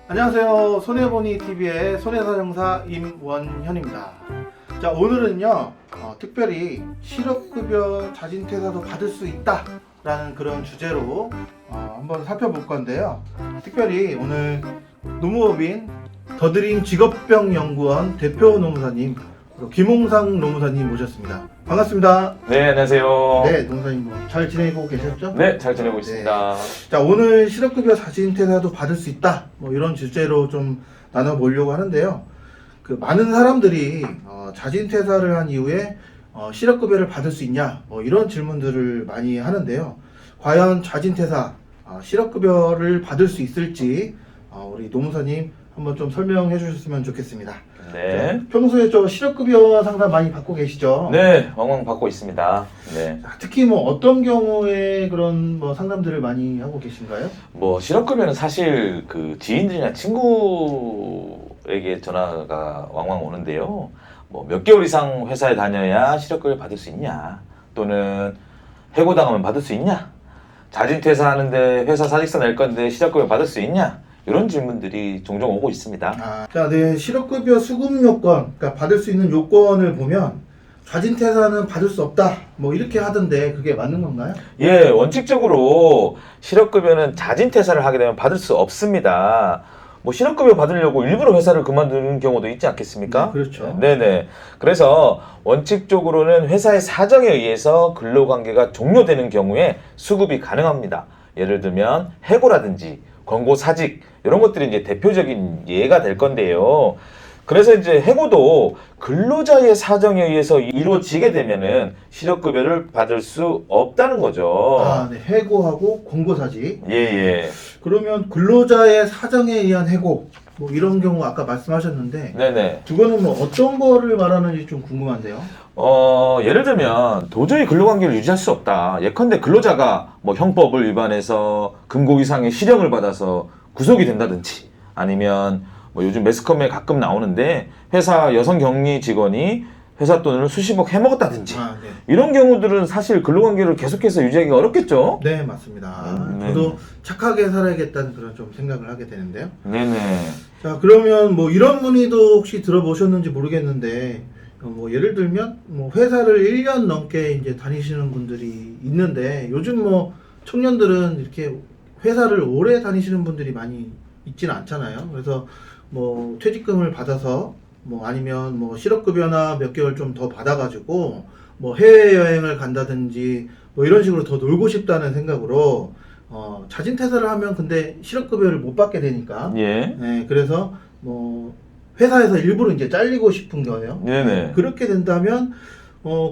안녕하세요. 손해보니 TV의 손해사정사 임원현입니다. 자, 오늘은요 특별히 실업급여 자진퇴사도 받을 수 있다라는 그런 주제로 한번 살펴볼 건데요. 특별히 오늘 노무법인 더드림 직업병연구원 대표 노무사님 김홍상 노무사님 모셨습니다. 반갑습니다. 네, 안녕하세요. 네, 노무사님 잘 지내고 계셨죠? 네, 잘 지내고 있습니다. 자, 오늘 실업급여 자진퇴사도 받을 수 있다 이런 주제로 좀 나눠보려고 하는데요. 그 많은 사람들이 자진퇴사를 한 이후에 실업급여를 받을 수 있냐 이런 질문들을 많이 하는데요. 과연 자진퇴사 실업급여를 받을 수 있을지 우리 노무사님 한번 좀 설명해 주셨으면 좋겠습니다. 네. 자, 평소에 저 실업급여 상담 많이 받고 계시죠? 네, 왕왕 받고 있습니다. 네. 자, 특히 어떤 경우에 그런 상담들을 많이 하고 계신가요? 실업급여는 사실 그 지인들이나 친구에게 전화가 왕왕 오는데요. 몇 개월 이상 회사에 다녀야 실업급여 받을 수 있냐? 또는 해고당하면 받을 수 있냐? 자진퇴사하는데 회사 사직서 낼 건데 실업급여 받을 수 있냐? 이런 질문들이 종종 오고 있습니다. 자, 네, 실업급여 수급 요건, 그러니까 받을 수 있는 요건을 보면 자진퇴사는 받을 수 없다, 이렇게 하던데 그게 맞는 건가요? 예, 원칙적으로 실업급여는 자진퇴사를 하게 되면 받을 수 없습니다. 실업급여 받으려고 일부러 회사를 그만두는 경우도 있지 않겠습니까? 네, 그렇죠. 네네. 그래서 원칙적으로는 회사의 사정에 의해서 근로관계가 종료되는 경우에 수급이 가능합니다. 예를 들면 해고라든지 권고사직 이런 것들이 이제 대표적인 예가 될 건데요. 그래서 이제 해고도 근로자의 사정에 의해서 이루어지게 되면은 실업급여를 받을 수 없다는 거죠. 네, 해고하고 권고사직. 예. 그러면 근로자의 사정에 의한 해고, 이런 경우 아까 말씀하셨는데, 네네. 그거는 어떤 거를 말하는지 좀 궁금한데요. 예를 들면 도저히 근로관계를 유지할 수 없다. 예컨대 근로자가 형법을 위반해서 금고 이상의 실형을 받아서 구속이 된다든지, 아니면 요즘 매스컴에 가끔 나오는데 회사 여성 격리 직원이 회사 돈을 수십억 해먹었다든지 네. 이런 경우들은 사실 근로관계를 계속해서 유지하기가 어렵겠죠? 네, 맞습니다. 네. 저도 착하게 살아야겠다는 그런 좀 생각을 하게 되는데요. 네네. 자, 그러면 이런 문의도 혹시 들어보셨는지 모르겠는데, 예를 들면 회사를 1년 넘게 이제 다니시는 분들이 있는데, 요즘 청년들은 이렇게 회사를 오래 다니시는 분들이 많이 있지는 않잖아요. 그래서 퇴직금을 받아서 아니면 실업급여나 몇 개월 좀 더 받아가지고 해외여행을 간다든지 이런 식으로 더 놀고 싶다는 생각으로 자진퇴사를 하면 근데 실업급여를 못 받게 되니까 예. 네, 그래서 회사에서 일부러 이제 잘리고 싶은 거예요. 네네. 그렇게 된다면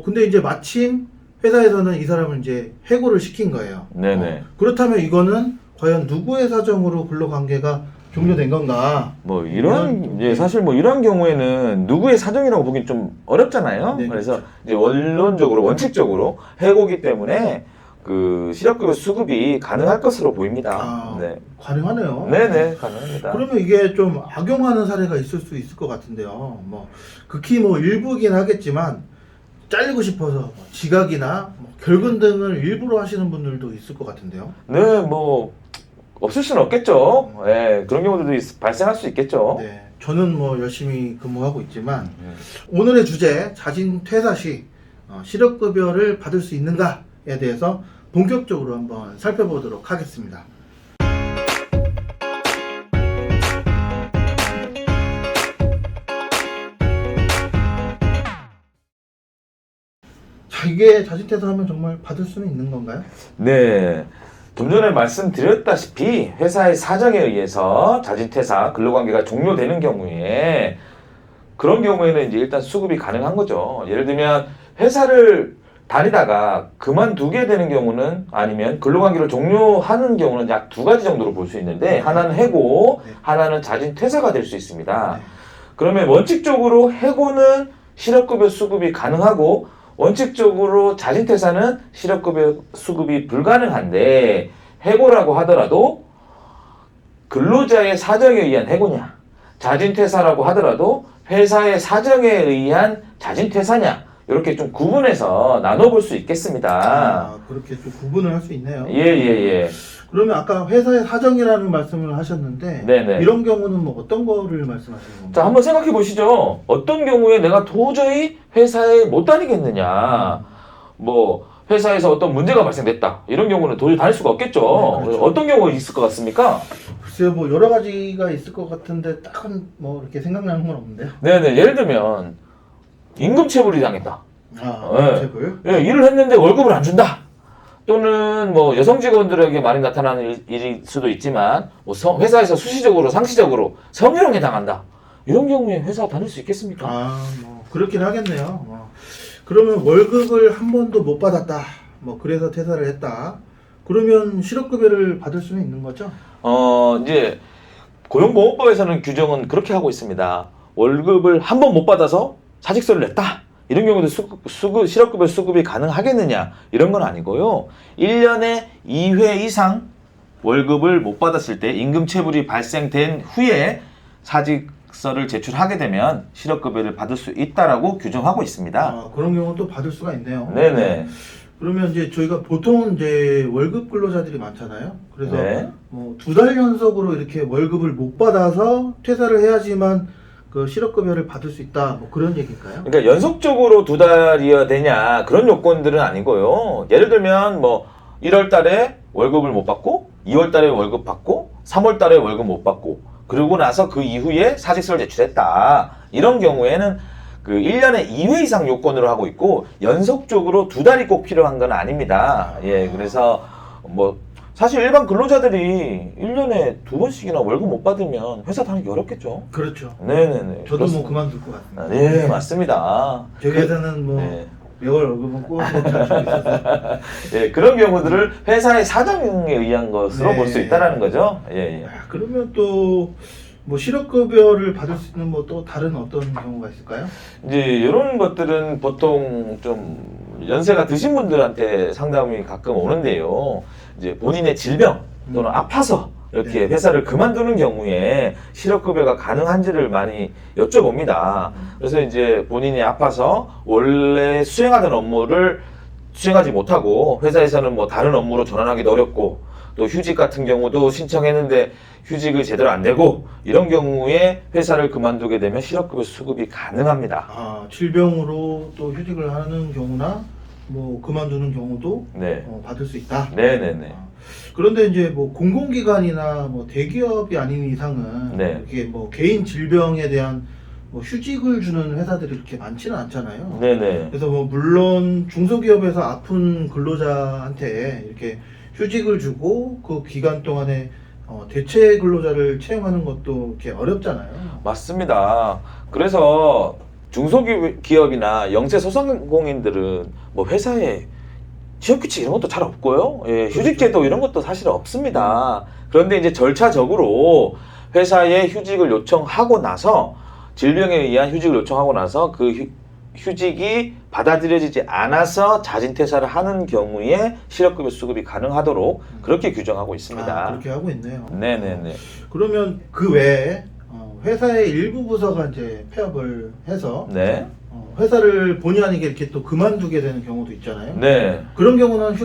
근데 이제 마침 회사에서는 이 사람을 이제 해고를 시킨 거예요. 네네. 그렇다면 이거는 과연 누구의 사정으로 근로관계가 종료된 건가? 사실 이런 경우에는 누구의 사정이라고 보긴 좀 어렵잖아요. 네, 그래서 이제 원칙적으로 해고기 때문에 그 실업급여 수급이 가능할 것으로 보입니다. 네. 가능하네요. 네네, 가능합니다. 그러면 이게 좀 악용하는 사례가 있을 수 있을 것 같은데요. 극히 일부긴 하겠지만 잘리고 싶어서 지각이나 결근 등을 일부러 하시는 분들도 있을 것 같은데요. 네, 없을 수는 없겠죠. 네, 그런 경우들도 발생할 수 있겠죠. 네, 저는 열심히 근무하고 있지만 오늘의 주제 자진퇴사 시 실업급여를 받을 수 있는가에 대해서 본격적으로 한번 살펴보도록 하겠습니다. 자, 이게 자진퇴사하면 정말 받을 수는 있는 건가요? 네. 좀 전에 말씀드렸다시피 회사의 사정에 의해서 자진퇴사, 근로관계가 종료되는 경우에 그런 경우에는 이제 일단 수급이 가능한 거죠. 예를 들면 회사를 다니다가 그만두게 되는 경우는 아니면 근로관계를 종료하는 경우는 약 두 가지 정도로 볼 수 있는데 하나는 해고, 하나는 자진퇴사가 될 수 있습니다. 그러면 원칙적으로 해고는 실업급여 수급이 가능하고 원칙적으로 자진퇴사는 실업급여 수급이 불가능한데 해고라고 하더라도 근로자의 사정에 의한 해고냐 자진퇴사라고 하더라도 회사의 사정에 의한 자진퇴사냐 이렇게 좀 구분해서 나눠볼 수 있겠습니다. 아, 그렇게 좀 구분을 할 수 있네요. 예. 그러면 아까 회사의 사정이라는 말씀을 하셨는데 네네. 이런 경우는 뭐 어떤 거를 말씀하시는 건가요? 자, 한번 생각해 보시죠. 어떤 경우에 내가 도저히 회사에 못 다니겠느냐. 뭐 회사에서 어떤 문제가 발생됐다. 이런 경우는 도저히 다닐 수가 없겠죠. 네, 그렇죠. 어떤 경우가 있을 것 같습니까? 글쎄요, 뭐 여러 가지가 있을 것 같은데 딱은 뭐 이렇게 생각나는 건 없는데요. 네네. 예를 들면 임금체불이 당했다. 아, 네. 제고요? 예, 일을 했는데 월급을 안 준다. 또는 뭐 여성 직원들에게 많이 나타나는 일일 수도 있지만 뭐 회사에서 수시적으로 상시적으로 성희롱에 당한다. 이런 경우에 회사 다닐 수 있겠습니까? 아, 뭐 그렇긴 하겠네요. 그러면 월급을 한 번도 못 받았다. 뭐 그래서 퇴사를 했다. 그러면 실업급여를 받을 수는 있는 거죠? 이제 고용보호법에서는 규정은 그렇게 하고 있습니다. 월급을 한 번 못 받아서 사직서를 냈다. 이런 경우도 실업급여 수급이 가능하겠느냐 이런 건 아니고요. 1년에 2회 이상 월급을 못 받았을 때 임금체불이 발생된 후에 사직서를 제출하게 되면 실업급여를 받을 수 있다라고 규정하고 있습니다. 아, 그런 경우는 또 받을 수가 있네요. 네네. 그러면 이제 저희가 보통은 이제 월급 근로자들이 많잖아요. 그래서 네. 뭐 2달 연속으로 이렇게 월급을 못 받아서 퇴사를 해야지만 그 실업급여를 받을 수 있다. 뭐 그런 얘기인가요? 그러니까 연속적으로 2달이어야 되냐 그런 요건들은 아니고요. 예를 들면 뭐 1월 달에 월급을 못 받고 2월 달에 월급 받고 3월 달에 월급 못 받고 그러고 나서 그 이후에 사직서를 제출했다. 이런 경우에는 그 1년에 2회 이상 요건으로 하고 있고 연속적으로 2달이 꼭 필요한 건 아닙니다. 예, 그래서 뭐 사실 일반 근로자들이 1년에 2번씩이나 월급 못 받으면 회사 다니기 어렵겠죠. 그렇죠. 네네네. 저도 그렇습니다. 뭐 그만둘 것 같습니다. 네, 맞습니다. 저희 회사는 뭐 네. 매월 월급은 꼭 잘 수 있어서 예, 그런 경우들을 회사의 사정에 의한 것으로 네. 볼 수 있다라는 거죠. 예, 예. 아, 그러면 또 뭐 실업급여를 받을 수 있는 뭐 또 다른 어떤 경우가 있을까요? 이제 이런 것들은 보통 좀 연세가 드신 분들한테 상담이 가끔 오는데요. 이제 본인의 질병 또는 아파서 이렇게 네. 회사를 그만두는 경우에 실업급여가 가능한지를 많이 여쭤봅니다. 그래서 이제 본인이 아파서 원래 수행하던 업무를 수행하지 못하고 회사에서는 뭐 다른 업무로 전환하기도 어렵고 또 휴직 같은 경우도 신청했는데 휴직을 제대로 안 되고 이런 경우에 회사를 그만두게 되면 실업급여 수급이 가능합니다. 아, 질병으로 또 휴직을 하는 경우나 뭐 그만두는 경우도 네. 받을 수 있다. 네네네. 아, 그런데 이제 뭐 공공기관이나 뭐 대기업이 아닌 이상은 네. 이게 뭐 개인 질병에 대한 뭐 휴직을 주는 회사들이 그렇게 많지는 않잖아요. 네네. 그래서 뭐 물론 중소기업에서 아픈 근로자한테 이렇게 휴직을 주고 그 기간 동안에 대체 근로자를 채용하는 것도 이렇게 어렵잖아요. 맞습니다. 그래서 중소기업이나 영세 소상공인들은 뭐 회사에 취업규칙 이런 것도 잘 없고요. 예, 휴직제도 이런 것도 사실 없습니다. 그런데 이제 절차적으로 회사에 휴직을 요청하고 나서 질병에 의한 휴직을 요청하고 나서 그 휴직이 받아들여지지 않아서 자진퇴사를 하는 경우에 실업급여 수급이 가능하도록 그렇게 규정하고 있습니다. 아, 그렇게 하고 있네요. 네네네. 그러면 그 외에 회사의 일부 부서가 이제 폐업을 해서 네. 회사를 본의 아니게 이렇게 또 그만두게 되는 경우도 있잖아요. 네. 그런 경우는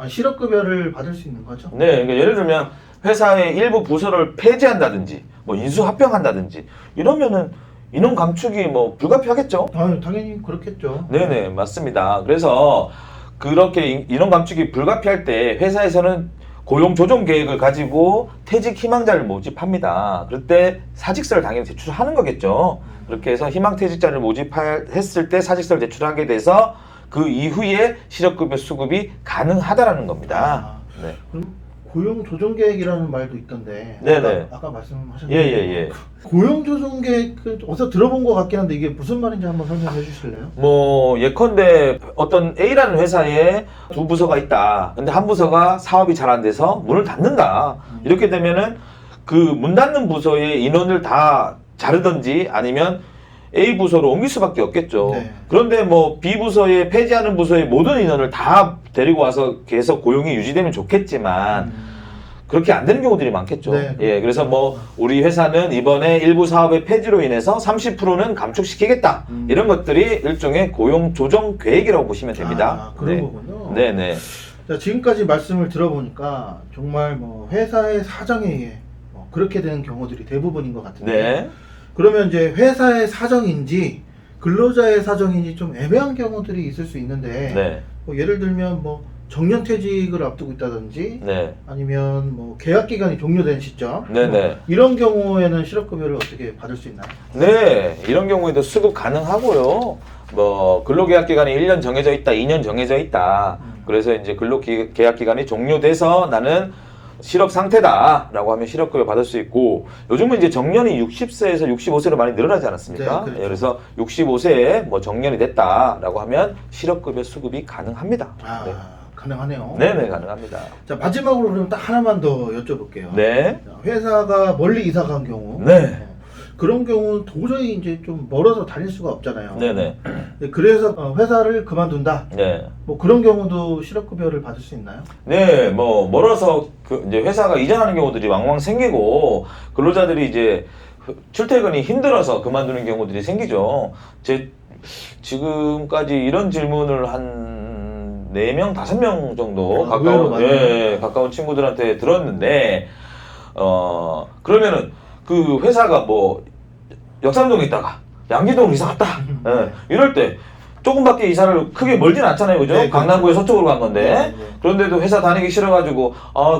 실업급여를 받을 수 있는 거죠. 네. 그러니까 예를 들면 회사의 일부 부서를 폐지한다든지 뭐 인수합병한다든지 이러면은 인원 감축이 뭐 불가피하겠죠? 아, 당연히 그렇겠죠. 네네, 맞습니다. 그래서 그렇게 인원 감축이 불가피할 때 회사에서는 고용 조정 계획을 가지고 퇴직 희망자를 모집합니다. 그럴 때 사직서를 당연히 제출하는 거겠죠. 그렇게 해서 희망퇴직자를 모집했을 때 사직서를 제출하게 돼서 그 이후에 실업급여 수급이 가능하다라는 겁니다. 네. 그럼 고용조정계획이라는 말도 있던데. 네네. 아까 말씀하셨는데. 예. 고용조정계획 어디서 들어본 것 같긴 한데 이게 무슨 말인지 한번 설명해 주실래요? 뭐 예컨대 어떤 A라는 회사에 두 부서가 있다. 근데 한 부서가 사업이 잘 안 돼서 문을 닫는다. 이렇게 되면은 그 문 닫는 부서의 인원을 다 자르든지 아니면 A 부서로 옮길 수밖에 없겠죠. 네. 그런데 뭐 B 부서에 폐지하는 부서의 모든 인원을 다 데리고 와서 계속 고용이 유지되면 좋겠지만 그렇게 안 되는 경우들이 많겠죠. 네. 예, 그래서 뭐 우리 회사는 이번에 일부 사업의 폐지로 인해서 30%는 감축시키겠다. 이런 것들이 일종의 고용 조정 계획이라고 보시면 됩니다. 아, 그런 네. 거군요. 네네. 자, 지금까지 말씀을 들어보니까 정말 뭐 회사의 사정에 의해 뭐 그렇게 되는 경우들이 대부분인 것 같은데 네. 그러면 이제 회사의 사정인지 근로자의 사정인지 좀 애매한 경우들이 있을 수 있는데 네. 뭐 예를 들면 뭐 정년퇴직을 앞두고 있다든지 네. 아니면 뭐 계약 기간이 종료된 시점 네네. 뭐 이런 경우에는 실업급여를 어떻게 받을 수 있나요? 네, 이런 경우에도 수급 가능하고요. 뭐 근로계약 기간이 1년 정해져 있다, 2년 정해져 있다. 그래서 이제 근로계약 기간이 종료돼서 나는 실업 상태다라고 하면 실업급여 받을 수 있고, 요즘은 이제 정년이 60세에서 65세로 많이 늘어나지 않았습니까? 네, 그렇죠. 그래서 65세에 뭐 정년이 됐다라고 하면 실업급여 수급이 가능합니다. 아, 네. 가능하네요. 네네, 가능합니다. 자, 마지막으로 그럼 딱 하나만 더 여쭤볼게요. 네. 자, 회사가 멀리 이사 간 경우 네. 그런 경우는 도저히 이제 좀 멀어서 다닐 수가 없잖아요. 네네. 그래서 회사를 그만둔다. 네. 뭐 그런 경우도 실업급여를 받을 수 있나요? 네, 뭐 멀어서 이제 회사가 이전하는 경우들이 왕왕 생기고 근로자들이 이제 출퇴근이 힘들어서 그만두는 경우들이 생기죠. 지금까지 이런 질문을 한 4명, 5명 정도 아, 의외로 많네요. 가까운 친구들한테 들었는데 그러면은 그 회사가 뭐 역삼동에 있다가 양기동으로 이사 갔다. 예, 이럴 때 조금밖에 이사를 크게 멀진 않잖아요, 그죠? 네, 강남구에 서쪽으로 간 건데. 네. 그런데도 회사 다니기 싫어가지고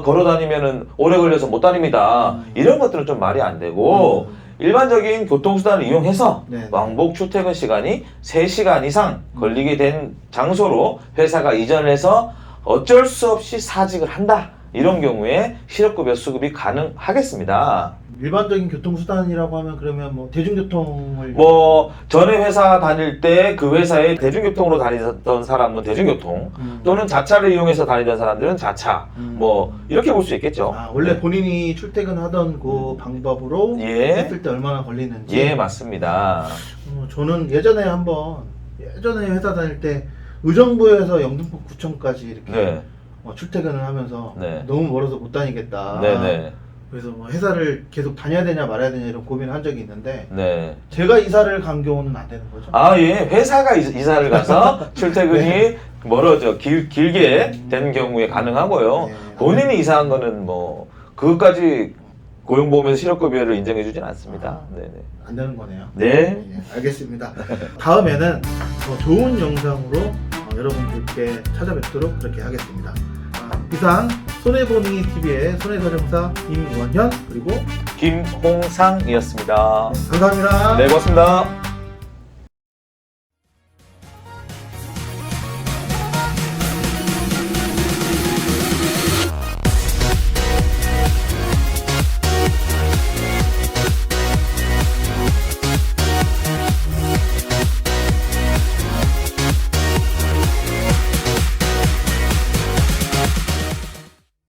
걸어 다니면은 오래 걸려서 못 다닙니다. 이런 것들은 좀 말이 안 되고 일반적인 교통수단을 이용해서 네. 왕복 출퇴근 시간이 3시간 이상 걸리게 된 장소로 회사가 이전을 해서 어쩔 수 없이 사직을 한다. 이런 경우에 실업급여 수급이 가능하겠습니다. 일반적인 교통수단이라고 하면 그러면 뭐 대중교통을 뭐 전에 회사 다닐 때 그 회사에 대중교통으로 다니던 사람은 대중교통 또는 자차를 이용해서 다니던 사람들은 자차 뭐 이렇게 볼 수 있겠죠. 아, 원래 네. 본인이 출퇴근하던 그 방법으로 예. 했을 때 얼마나 걸리는지. 예, 맞습니다. 저는 예전에 회사 다닐 때 의정부에서 영등포구청까지 이렇게 네. 출퇴근을 하면서 네. 너무 멀어서 못 다니겠다. 네네. 그래서 뭐 회사를 계속 다녀야 되냐 말아야 되냐 이런 고민을 한 적이 있는데 네. 제가 이사를 간 경우는 안 되는 거죠. 아, 예. 회사가 이사를 가서 출퇴근이 멀어져 길게 된 경우에 가능하고요. 네. 본인이 이사한 거는 뭐 그것까지 고용보험에서 실업급여를 인정해 주진 않습니다. 네네. 안 되는 거네요. 네. 예, 알겠습니다. 다음에는 더 좋은 영상으로 여러분들께 찾아뵙도록 그렇게 하겠습니다. 이상 손해보니 TV의 손해사정사 김원현 그리고 김홍상이었습니다. 감사합니다. 네, 고맙습니다.